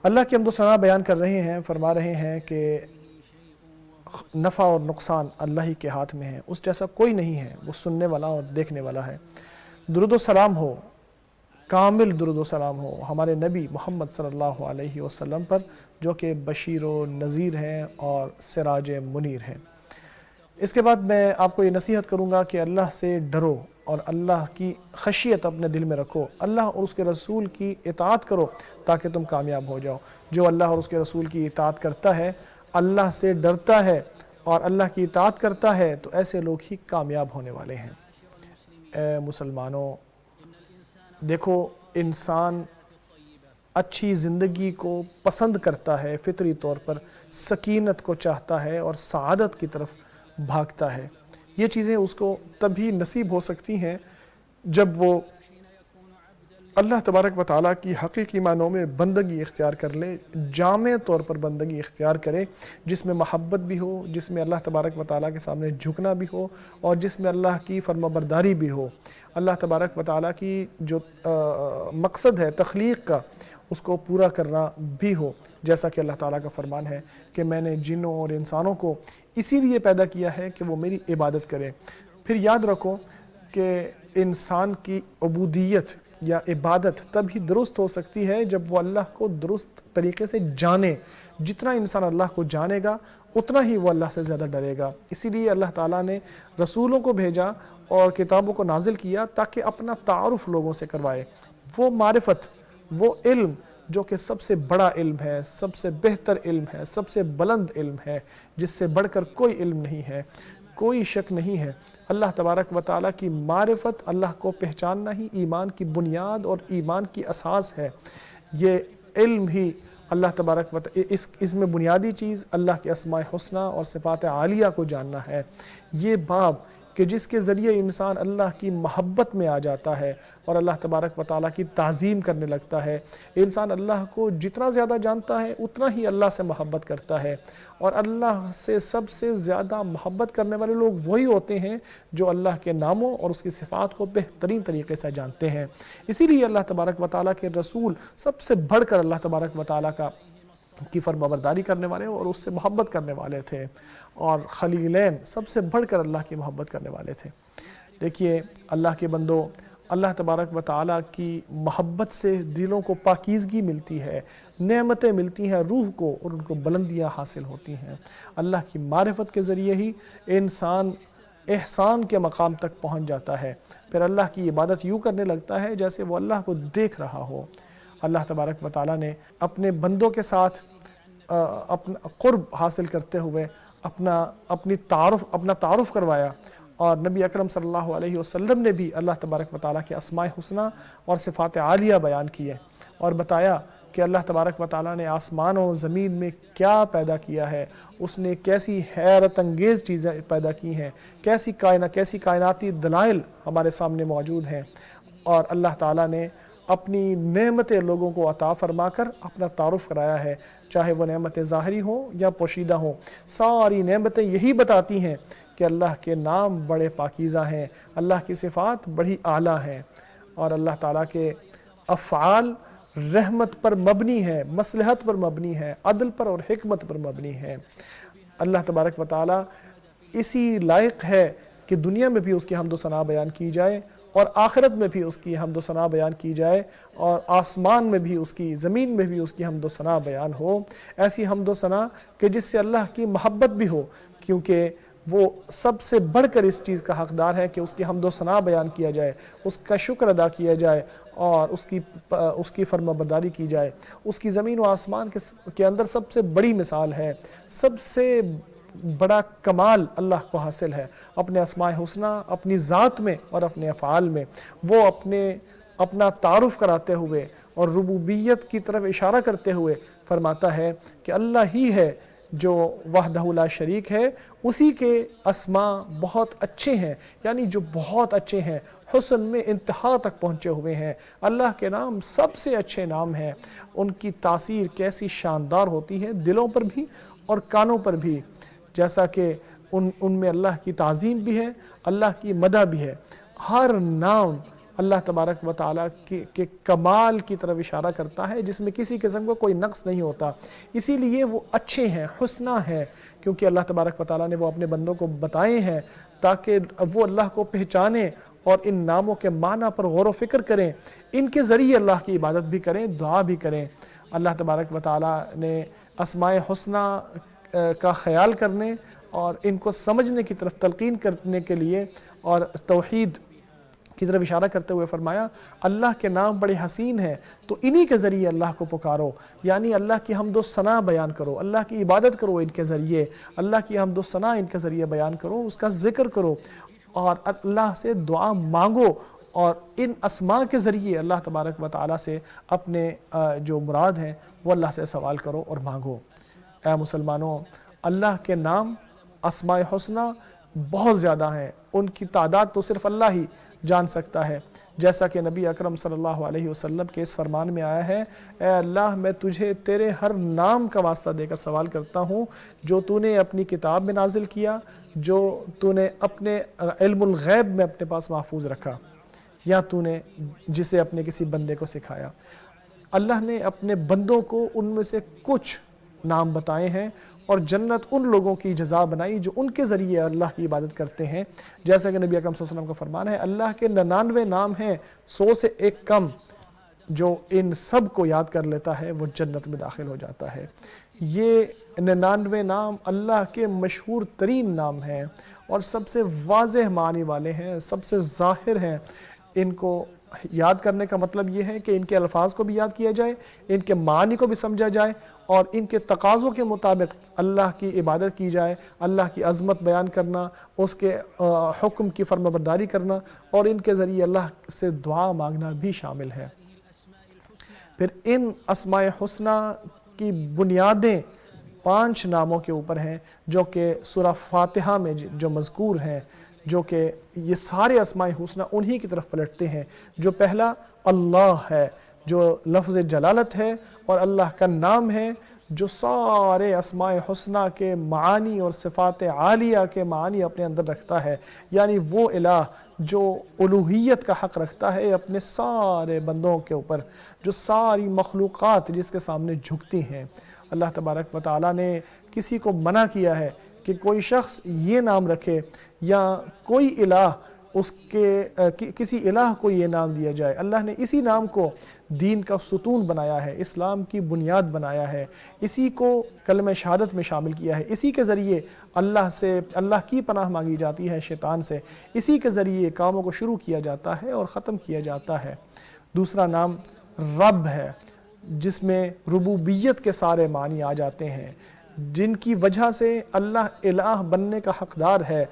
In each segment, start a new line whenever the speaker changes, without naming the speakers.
اللہ کی حمد و ثنا بیان کر رہے ہیں، فرما رہے ہیں کہ نفع اور نقصان اللہ ہی کے ہاتھ میں ہے، اس جیسا کوئی نہیں ہے، وہ سننے والا اور دیکھنے والا ہے۔ درود و سلام ہو، کامل درود و سلام ہو ہمارے نبی محمد صلی اللہ علیہ وسلم پر، جو کہ بشیر و نذیر ہیں اور سراج منیر ہیں۔ اس کے بعد میں آپ کو یہ نصیحت کروں گا کہ اللہ سے ڈرو اور اللہ کی خشیت اپنے دل میں رکھو، اللہ اور اس کے رسول کی اطاعت کرو تاکہ تم کامیاب ہو جاؤ۔ جو اللہ اور اس کے رسول کی اطاعت کرتا ہے، اللہ سے ڈرتا ہے اور اللہ کی اطاعت کرتا ہے، تو ایسے لوگ ہی کامیاب ہونے والے ہیں۔ اے مسلمانوں، دیکھو، انسان اچھی زندگی کو پسند کرتا ہے، فطری طور پر سکینت کو چاہتا ہے اور سعادت کی طرف بھاگتا ہے۔ یہ چیزیں اس کو تبھی نصیب ہو سکتی ہیں جب وہ اللہ تبارک و تعالیٰ کی حقیقی معنوں میں بندگی اختیار کر لے، جامع طور پر بندگی اختیار کرے، جس میں محبت بھی ہو، جس میں اللہ تبارک و تعالیٰ کے سامنے جھکنا بھی ہو، اور جس میں اللہ کی فرما برداری بھی ہو۔ اللہ تبارک و تعالیٰ کی جو مقصد ہے تخلیق کا، اس کو پورا کرنا بھی ہو، جیسا کہ اللہ تعالیٰ کا فرمان ہے کہ میں نے جنوں اور انسانوں کو اسی لیے پیدا کیا ہے کہ وہ میری عبادت کریں۔ پھر یاد رکھو کہ انسان کی عبودیت یا عبادت تب ہی درست ہو سکتی ہے جب وہ اللہ کو درست طریقے سے جانے۔ جتنا انسان اللہ کو جانے گا اتنا ہی وہ اللہ سے زیادہ ڈرے گا۔ اسی لیے اللہ تعالیٰ نے رسولوں کو بھیجا اور کتابوں کو نازل کیا تاکہ اپنا تعارف لوگوں سے کروائے۔ وہ معرفت، وہ علم جو کہ سب سے بڑا علم ہے، سب سے بہتر علم ہے، سب سے بلند علم ہے، جس سے بڑھ کر کوئی علم نہیں ہے، کوئی شک نہیں ہے۔ اللہ تبارک و تعالیٰ کی معرفت، اللہ کو پہچاننا ہی ایمان کی بنیاد اور ایمان کی اساس ہے۔ یہ علم ہی اللہ تبارک و تعالیٰ، اس میں بنیادی چیز اللہ کے اسماء حسنہ اور صفات عالیہ کو جاننا ہے۔ یہ باب کہ جس کے ذریعے انسان اللہ کی محبت میں آ جاتا ہے اور اللہ تبارک و تعالیٰ کی تعظیم کرنے لگتا ہے۔ انسان اللہ کو جتنا زیادہ جانتا ہے اتنا ہی اللہ سے محبت کرتا ہے، اور اللہ سے سب سے زیادہ محبت کرنے والے لوگ وہی ہوتے ہیں جو اللہ کے ناموں اور اس کی صفات کو بہترین طریقے سے جانتے ہیں۔ اسی لیے اللہ تبارک و تعالیٰ کے رسول سب سے بڑھ کر اللہ تبارک و تعالیٰ کی فرمانبرداری کرنے والے اور اس سے محبت کرنے والے تھے، اور خلیلین سب سے بڑھ کر اللہ کی محبت کرنے والے تھے۔ دیکھیے اللہ کے بندو، اللہ تبارک و تعالیٰ کی محبت سے دلوں کو پاکیزگی ملتی ہے، نعمتیں ملتی ہیں روح کو، اور ان کو بلندیاں حاصل ہوتی ہیں۔ اللہ کی معرفت کے ذریعے ہی انسان احسان کے مقام تک پہنچ جاتا ہے، پھر اللہ کی عبادت یوں کرنے لگتا ہے جیسے وہ اللہ کو دیکھ رہا ہو۔ اللہ تبارک و تعالیٰ نے اپنے بندوں کے ساتھ اپنا قرب حاصل کرتے ہوئے اپنا تعارف کروایا، اور نبی اکرم صلی اللہ علیہ وسلم نے بھی اللہ تبارک و تعالیٰ کے اسماء حسنہ اور صفات عالیہ بیان کیے، اور بتایا کہ اللہ تبارک و تعالیٰ نے آسمان و زمین میں کیا پیدا کیا ہے، اس نے کیسی حیرت انگیز چیزیں پیدا کی ہیں، کیسی کائناتی دلائل ہمارے سامنے موجود ہیں، اور اللہ تعالیٰ نے اپنی نعمتیں لوگوں کو عطا فرما کر اپنا تعارف کرایا ہے، چاہے وہ نعمتیں ظاہری ہوں یا پوشیدہ ہوں۔ ساری نعمتیں یہی بتاتی ہیں کہ اللہ کے نام بڑے پاکیزہ ہیں، اللہ کی صفات بڑی اعلیٰ ہیں، اور اللہ تعالیٰ کے افعال رحمت پر مبنی ہے، مصلحت پر مبنی ہے، عدل پر اور حکمت پر مبنی ہے۔ اللہ تبارک و تعالیٰ اسی لائق ہے کہ دنیا میں بھی اس کی حمد و ثنا بیان کی جائے، اور آخرت میں بھی اس کی حمد و ثنا بیان کی جائے، اور آسمان میں بھی اس کی، زمین میں بھی اس کی حمد و ثنا بیان ہو۔ ایسی حمد و ثنا کہ جس سے اللہ کی محبت بھی ہو، کیونکہ وہ سب سے بڑھ کر اس چیز کا حقدار ہے کہ اس کی حمد و ثنا بیان کیا جائے، اس کا شکر ادا کیا جائے، اور اس کی فرمانبرداری کی جائے۔ اس کی زمین و آسمان کے اندر سب سے بڑی مثال ہے، سب سے بڑا کمال اللہ کو حاصل ہے اپنے اسماء حسنہ، اپنی ذات میں اور اپنے افعال میں۔ وہ اپنا تعارف کراتے ہوئے اور ربوبیت کی طرف اشارہ کرتے ہوئے فرماتا ہے کہ اللہ ہی ہے جو وحدہ لا شریک ہے، اسی کے اسماء بہت اچھے ہیں، یعنی جو بہت اچھے ہیں، حسن میں انتہا تک پہنچے ہوئے ہیں۔ اللہ کے نام سب سے اچھے نام ہیں، ان کی تاثیر کیسی شاندار ہوتی ہے دلوں پر بھی اور کانوں پر بھی، جیسا کہ ان میں اللہ کی تعظیم بھی ہے، اللہ کی مدح بھی ہے۔ ہر نام اللہ تبارک و تعالیٰ کے کمال کی طرف اشارہ کرتا ہے جس میں کسی قسم کو کوئی نقص نہیں ہوتا. اسی لیے وہ اچھے ہیں، حسنہ ہیں، کیونکہ اللہ تبارک و تعالیٰ نے وہ اپنے بندوں کو بتائے ہیں تاکہ وہ اللہ کو پہچانیں اور ان ناموں کے معنی پر غور و فکر کریں، ان کے ذریعے اللہ کی عبادت بھی کریں، دعا بھی کریں. اللہ تبارک و تعالیٰ نے اسماء حسنہ کا خیال کرنے اور ان کو سمجھنے کی طرف تلقین کرنے کے لیے اور توحید کی طرف اشارہ کرتے ہوئے فرمایا اللہ کے نام بڑے حسین ہیں تو انہی کے ذریعے اللہ کو پکارو، یعنی اللہ کی حمد و ثنا بیان کرو، اللہ کی عبادت کرو ان کے ذریعے، اللہ کی حمد و ثنا ان کے ذریعے بیان کرو، اس کا ذکر کرو اور اللہ سے دعا مانگو اور ان اسماء کے ذریعے اللہ تبارک و تعالیٰ سے اپنے جو مراد ہیں وہ اللہ سے سوال کرو اور مانگو. اے مسلمانوں، اللہ کے نام اسماء حسنہ بہت زیادہ ہیں، ان کی تعداد تو صرف اللہ ہی جان سکتا ہے. جیسا کہ نبی اکرم صلی اللہ علیہ وسلم کے اس فرمان میں آیا ہے، اے اللہ میں تجھے تیرے ہر نام کا واسطہ دے کر سوال کرتا ہوں جو تو نے اپنی کتاب میں نازل کیا، جو تو نے اپنے علم الغیب میں اپنے پاس محفوظ رکھا، یا تو نے جسے اپنے کسی بندے کو سکھایا. اللہ نے اپنے بندوں کو ان میں سے کچھ نام بتائے ہیں اور جنت ان لوگوں کی جزا بنائی جو ان کے ذریعے اللہ کی عبادت کرتے ہیں. جیسا کہ نبی اکرم صلی اللہ علیہ وسلم کا فرمان ہے، اللہ کے 99 نام ہیں 100 سے ایک کم، جو ان سب کو یاد کر لیتا ہے وہ جنت میں داخل ہو جاتا ہے. یہ 99 نام اللہ کے مشہور ترین نام ہیں اور سب سے واضح معنی والے ہیں، سب سے ظاہر ہیں. ان کو یاد کرنے کا مطلب یہ ہے کہ ان کے الفاظ کو بھی یاد کیا جائے، ان کے معنی کو بھی سمجھا جائے اور ان کے تقاضوں کے مطابق اللہ کی عبادت کی جائے. اللہ کی عظمت بیان کرنا، اس کے حکم کی فرمانبرداری کرنا اور ان کے ذریعے اللہ سے دعا مانگنا بھی شامل ہے. پھر ان اسماء حسنہ کی بنیادیں 5 ناموں کے اوپر ہیں جو کہ سورہ فاتحہ میں جو مذکور ہیں، جو کہ یہ سارے اسماء حسنہ انہی کی طرف پلٹتے ہیں. جو پہلا اللہ ہے، جو لفظ جلالت ہے اور اللہ کا نام ہے، جو سارے اسماء حسنہ کے معانی اور صفات عالیہ کے معانی اپنے اندر رکھتا ہے. یعنی وہ الہ جو الوہیت کا حق رکھتا ہے اپنے سارے بندوں کے اوپر، جو ساری مخلوقات جس کے سامنے جھکتی ہیں. اللہ تبارک و تعالیٰ نے کسی کو منع کیا ہے کہ کوئی شخص یہ نام رکھے یا کوئی الہ اس کے کسی الہ کو یہ نام دیا جائے. اللہ نے اسی نام کو دین کا ستون بنایا ہے، اسلام کی بنیاد بنایا ہے، اسی کو کلمہ شہادت میں شامل کیا ہے، اسی کے ذریعے اللہ کی پناہ مانگی جاتی ہے شیطان سے، اسی کے ذریعے کاموں کو شروع کیا جاتا ہے اور ختم کیا جاتا ہے. دوسرا نام رب ہے، جس میں ربوبیت کے سارے معنی آ جاتے ہیں، جن کی وجہ سے اللہ الہ بننے کا حقدار ہے.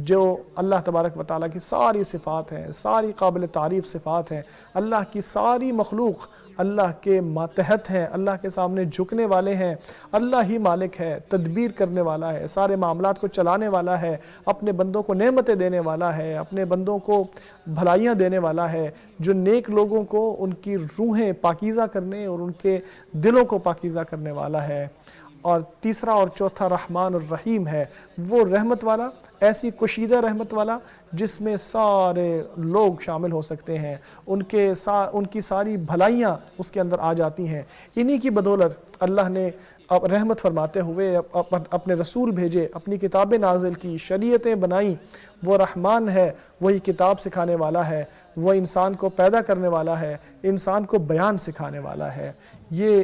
جو اللہ تبارک و تعالیٰ کی ساری صفات ہیں، ساری قابل تعریف صفات ہیں، اللہ کی ساری مخلوق اللہ کے ماتحت ہیں، اللہ کے سامنے جھکنے والے ہیں. اللہ ہی مالک ہے، تدبیر کرنے والا ہے، سارے معاملات کو چلانے والا ہے، اپنے بندوں کو نعمتیں دینے والا ہے، اپنے بندوں کو بھلائیاں دینے والا ہے، جو نیک لوگوں کو ان کی روحیں پاکیزہ کرنے اور ان کے دلوں کو پاکیزہ کرنے والا ہے. اور تیسرا اور چوتھا رحمان الرحیم ہے، وہ رحمت والا، ایسی کشیدہ رحمت والا جس میں سارے لوگ شامل ہو سکتے ہیں، ان کی ساری بھلائیاں اس کے اندر آ جاتی ہیں. انہی کی بدولت اللہ نے رحمت فرماتے ہوئے اپنے رسول بھیجے، اپنی کتابیں نازل کی، شریعتیں بنائیں. وہ رحمان ہے، وہی کتاب سکھانے والا ہے، وہ انسان کو پیدا کرنے والا ہے، انسان کو بیان سکھانے والا ہے. یہ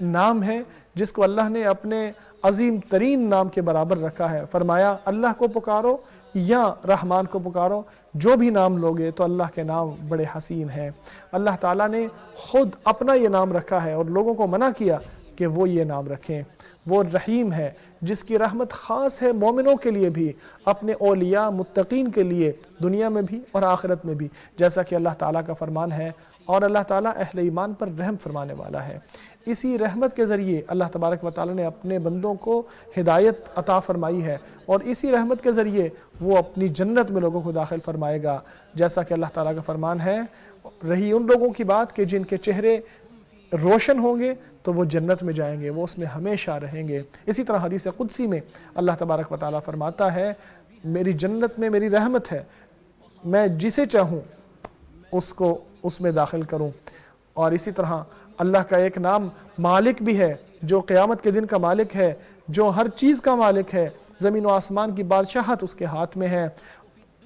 نام ہے جس کو اللہ نے اپنے عظیم ترین نام کے برابر رکھا ہے. فرمایا اللہ کو پکارو یا رحمان کو پکارو، جو بھی نام لوگے تو اللہ کے نام بڑے حسین ہیں. اللہ تعالیٰ نے خود اپنا یہ نام رکھا ہے اور لوگوں کو منع کیا کہ وہ یہ نام رکھیں. وہ رحیم ہے جس کی رحمت خاص ہے مومنوں کے لیے بھی، اپنے اولیاء متقین کے لیے، دنیا میں بھی اور آخرت میں بھی. جیسا کہ اللہ تعالیٰ کا فرمان ہے، اور اللہ تعالیٰ اہل ایمان پر رحم فرمانے والا ہے. اسی رحمت کے ذریعے اللہ تبارک و تعالیٰ نے اپنے بندوں کو ہدایت عطا فرمائی ہے اور اسی رحمت کے ذریعے وہ اپنی جنت میں لوگوں کو داخل فرمائے گا. جیسا کہ اللہ تعالیٰ کا فرمان ہے، رہی ان لوگوں کی بات کہ جن کے چہرے روشن ہوں گے تو وہ جنت میں جائیں گے، وہ اس میں ہمیشہ رہیں گے. اسی طرح حدیث قدسی میں اللہ تبارک و تعالیٰ فرماتا ہے، میری جنت میں میری رحمت ہے، میں جسے چاہوں اس کو اس میں داخل کروں۔ اور اسی طرح اللہ کا ایک نام مالک بھی ہے، جو قیامت کے دن کا مالک ہے، جو ہر چیز کا مالک ہے، زمین و آسمان کی بادشاہت اس کے ہاتھ میں ہے،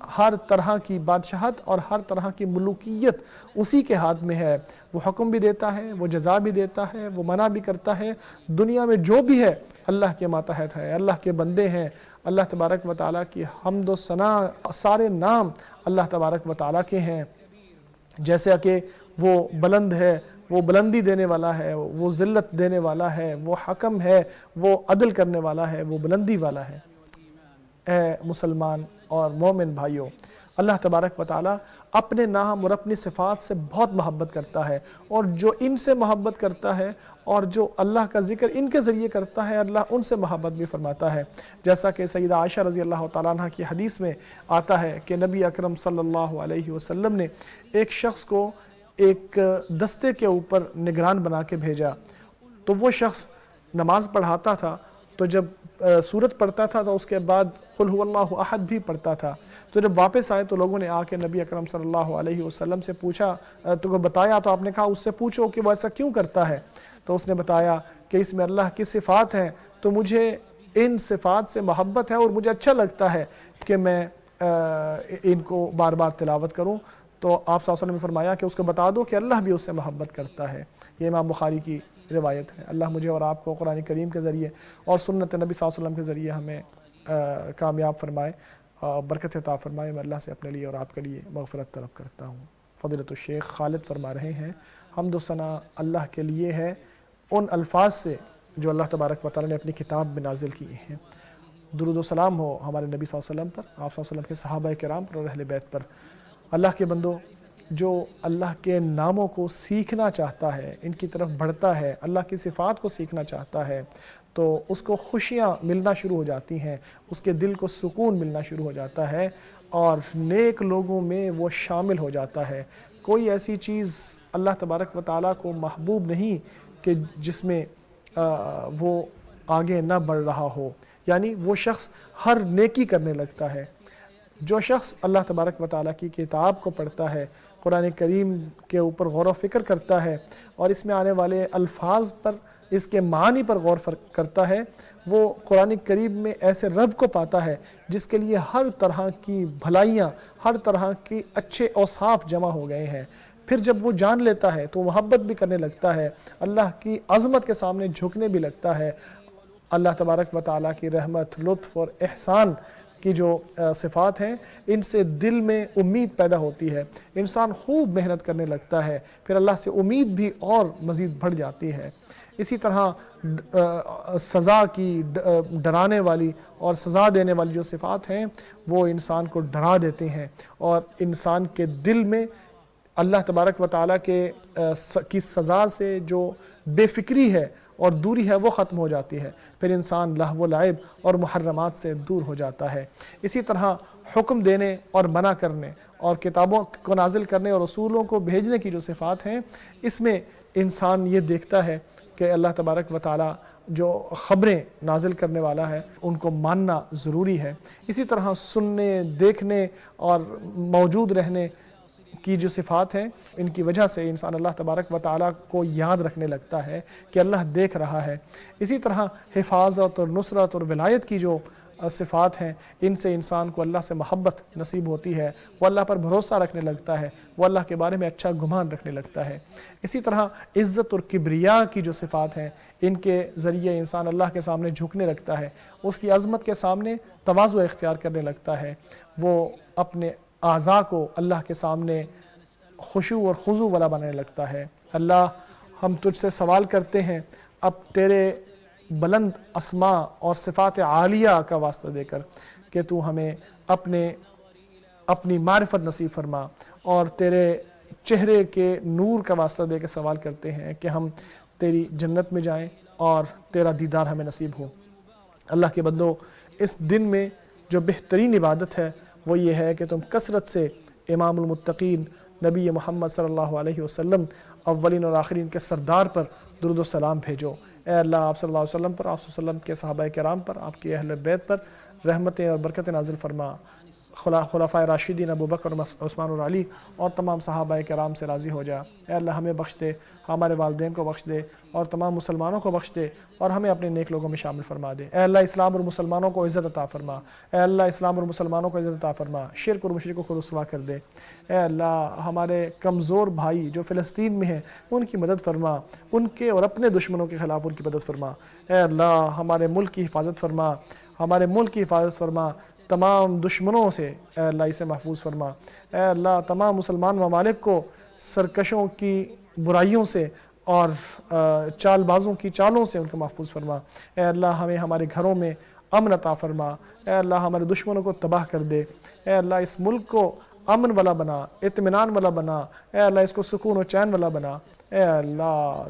ہر طرح کی بادشاہت اور ہر طرح کی ملوکیت اسی کے ہاتھ میں ہے۔ وہ حکم بھی دیتا ہے، وہ جزا بھی دیتا ہے، وہ منع بھی کرتا ہے۔ دنیا میں جو بھی ہے اللہ کے ماتحت ہے، اللہ کے بندے ہیں۔ اللہ تبارک و تعالیٰ کی حمد و ثنا، سارے نام اللہ تبارک و تعالیٰ کے ہیں، جیسا کہ وہ بلند ہے، وہ بلندی دینے والا ہے، وہ ذلت دینے والا ہے، وہ حکم ہے، وہ عدل کرنے والا ہے، وہ بلندی والا ہے۔ اے مسلمان اور مومن بھائیوں، اللہ تبارک و تعالیٰ اپنے نام اور اپنی صفات سے بہت محبت کرتا ہے، اور جو ان سے محبت کرتا ہے اور جو اللہ کا ذکر ان کے ذریعے کرتا ہے، اللہ ان سے محبت بھی فرماتا ہے۔ جیسا کہ سیدہ عائشہ رضی اللہ تعالیٰ عنہ کی حدیث میں آتا ہے کہ نبی اکرم صلی اللہ علیہ وسلم نے ایک شخص کو ایک دستے کے اوپر نگران بنا کے بھیجا، تو وہ شخص نماز پڑھاتا تھا، تو جب سورت پڑھتا تھا تو اس کے بعد قل هو اللہ احد بھی پڑھتا تھا۔ تو جب واپس آئے تو لوگوں نے آ کے نبی اکرم صلی اللہ علیہ وسلم سے پوچھا، تو کو بتایا، تو آپ نے کہا اس سے پوچھو کہ وہ ایسا کیوں کرتا ہے۔ تو اس نے بتایا کہ اس میں اللہ کی صفات ہیں، تو مجھے ان صفات سے محبت ہے اور مجھے اچھا لگتا ہے کہ میں ان کو بار بار تلاوت کروں۔ تو آپ صلی اللہ علیہ وسلم نے فرمایا کہ اس کو بتا دو کہ اللہ بھی اس سے محبت کرتا ہے۔ یہ امام بخاری کی روایت ہے۔ اللہ مجھے اور آپ کو قرآن کریم کے ذریعے اور سنت نبی صلی اللہ علیہ وسلم کے ذریعے ہمیں کامیاب فرمائے، برکت عطا فرمائے۔ میں اللہ سے اپنے لیے اور آپ کے لیے مغفرت طلب کرتا ہوں۔ فضیلۃ الشیخ خالد فرما رہے ہیں، حمد و ثنا اللہ کے لیے ہے ان الفاظ سے جو اللہ تبارک و تعالیٰ نے اپنی کتاب میں نازل کیے ہیں۔ درود و سلام ہو ہمارے نبی صلی اللہ علیہ وسلم پر، آپ صلی اللہ علیہ وسلم کے صحابہ کرام پر اور اہل بیت پر۔ اللہ کے بندو، جو اللہ کے ناموں کو سیکھنا چاہتا ہے، ان کی طرف بڑھتا ہے، اللہ کی صفات کو سیکھنا چاہتا ہے، تو اس کو خوشیاں ملنا شروع ہو جاتی ہیں، اس کے دل کو سکون ملنا شروع ہو جاتا ہے، اور نیک لوگوں میں وہ شامل ہو جاتا ہے۔ کوئی ایسی چیز اللہ تبارک و تعالیٰ کو محبوب نہیں کہ جس میں وہ آگے نہ بڑھ رہا ہو، یعنی وہ شخص ہر نیکی کرنے لگتا ہے۔ جو شخص اللہ تبارک و تعالیٰ کی کتاب کو پڑھتا ہے، قرآن کریم کے اوپر غور و فکر کرتا ہے، اور اس میں آنے والے الفاظ پر، اس کے معنی پر غور کرتا ہے، وہ قرآن کریم میں ایسے رب کو پاتا ہے جس کے لیے ہر طرح کی بھلائیاں، ہر طرح کی اچھے اوصاف جمع ہو گئے ہیں۔ پھر جب وہ جان لیتا ہے تو وہ محبت بھی کرنے لگتا ہے، اللہ کی عظمت کے سامنے جھکنے بھی لگتا ہے۔ اللہ تبارک و تعالیٰ کی رحمت، لطف اور احسان کی جو صفات ہیں، ان سے دل میں امید پیدا ہوتی ہے، انسان خوب محنت کرنے لگتا ہے، پھر اللہ سے امید بھی اور مزید بڑھ جاتی ہے۔ اسی طرح سزا کی، ڈرانے والی اور سزا دینے والی جو صفات ہیں، وہ انسان کو ڈرا دیتے ہیں، اور انسان کے دل میں اللہ تبارک و تعالیٰ کی سزا سے جو بے فکری ہے اور دوری ہے وہ ختم ہو جاتی ہے، پھر انسان لہو و لعب اور محرمات سے دور ہو جاتا ہے۔ اسی طرح حکم دینے اور منع کرنے اور کتابوں کو نازل کرنے اور رسولوں کو بھیجنے کی جو صفات ہیں، اس میں انسان یہ دیکھتا ہے کہ اللہ تبارک و تعالیٰ جو خبریں نازل کرنے والا ہے ان کو ماننا ضروری ہے۔ اسی طرح سننے، دیکھنے اور موجود رہنے کی جو صفات ہیں، ان کی وجہ سے انسان اللہ تبارک و تعالیٰ کو یاد رکھنے لگتا ہے کہ اللہ دیکھ رہا ہے۔ اسی طرح حفاظت اور نصرت اور ولایت کی جو صفات ہیں، ان سے انسان کو اللہ سے محبت نصیب ہوتی ہے، وہ اللہ پر بھروسہ رکھنے لگتا ہے، وہ اللہ کے بارے میں اچھا گمان رکھنے لگتا ہے۔ اسی طرح عزت اور کبریا کی جو صفات ہیں، ان کے ذریعے انسان اللہ کے سامنے جھکنے لگتا ہے، اس کی عظمت کے سامنے تواضع اختیار کرنے لگتا ہے، وہ اپنے اعضاء کو اللہ کے سامنے خشوع اور خضوع والا بنانے لگتا ہے۔ اللہ، ہم تجھ سے سوال کرتے ہیں اب تیرے بلند اسماء اور صفات عالیہ کا واسطہ دے کر کہ تو ہمیں اپنی معرفت نصیب فرما، اور تیرے چہرے کے نور کا واسطہ دے کے سوال کرتے ہیں کہ ہم تیری جنت میں جائیں اور تیرا دیدار ہمیں نصیب ہو۔ اللہ کے بندو، اس دن میں جو بہترین عبادت ہے وہ یہ ہے کہ تم کثرت سے امام المتقین نبی محمد صلی اللہ علیہ وسلم، اولین اور آخرین کے سردار پر درود و سلام بھیجو۔ اے اللہ، آپ صلی اللہ علیہ وسلم پر، آپ صلی اللہ علیہ وسلم کے صحابہ کرام پر، آپ کی اہل بیت پر رحمتیں اور برکتیں نازل فرما۔ خلفائے راشدین ابو بکر عثمان اور علی اور تمام صحابہ کرام سے راضی ہو جا۔ اے اللہ ہمیں بخش دے، ہمارے والدین کو بخش دے اور تمام مسلمانوں کو بخش دے اور ہمیں اپنے نیک لوگوں میں شامل فرما دے۔ اے اللہ اسلام اور مسلمانوں کو عزت عطا فرما، اے اللہ اسلام اور مسلمانوں کو عزت عطا فرما، شرک اور مشرکوں کو رسوا کر دے۔ اے اللہ ہمارے کمزور بھائی جو فلسطین میں ہیں ان کی مدد فرما، ان کے اور اپنے دشمنوں کے خلاف ان کی مدد فرما۔ اے اللہ ہمارے ملک کی حفاظت فرما، ہمارے ملک کی حفاظت فرما، تمام دشمنوں سے اے اللہ اسے محفوظ فرما۔ اے اللہ تمام مسلمان ممالک کو سرکشوں کی برائیوں سے اور چال بازوں کی چالوں سے ان کو محفوظ فرما۔ اے اللہ ہمیں ہمارے گھروں میں امن عطا فرما، اے اللہ ہمارے دشمنوں کو تباہ کر دے۔ اے اللہ اس ملک کو امن والا بنا، اطمینان والا بنا، اے اللہ اس کو سکون و چین والا بنا۔ اے اللہ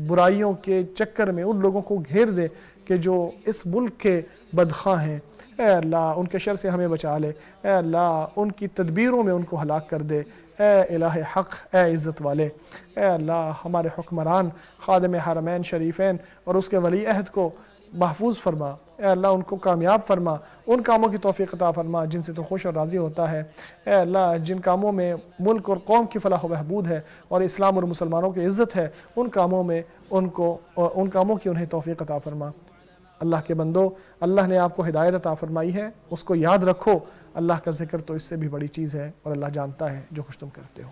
برائیوں کے چکر میں ان لوگوں کو گھیر دے کہ جو اس ملک کے بدخواہ ہیں۔ اے اللہ ان کے شر سے ہمیں بچا لے، اے اللہ ان کی تدبیروں میں ان کو ہلاک کر دے۔ اے الہ حق، اے عزت والے، اے اللہ ہمارے حکمران خادم حرمین شریفین اور اس کے ولی عہد کو محفوظ فرما۔ اے اللہ ان کو کامیاب فرما، ان کاموں کی توفیق عطا فرما جن سے تو خوش اور راضی ہوتا ہے۔ اے اللہ جن کاموں میں ملک اور قوم کی فلاح و بہبود ہے اور اسلام اور مسلمانوں کی عزت ہے، ان کاموں میں ان کاموں کی انہیں توفیق عطا فرما۔ اللہ کے بندو، اللہ نے آپ کو ہدایت عطا فرمائی ہے، اس کو یاد رکھو۔ اللہ کا ذکر تو اس سے بھی بڑی چیز ہے اور اللہ جانتا ہے جو کچھ تم کرتے ہو۔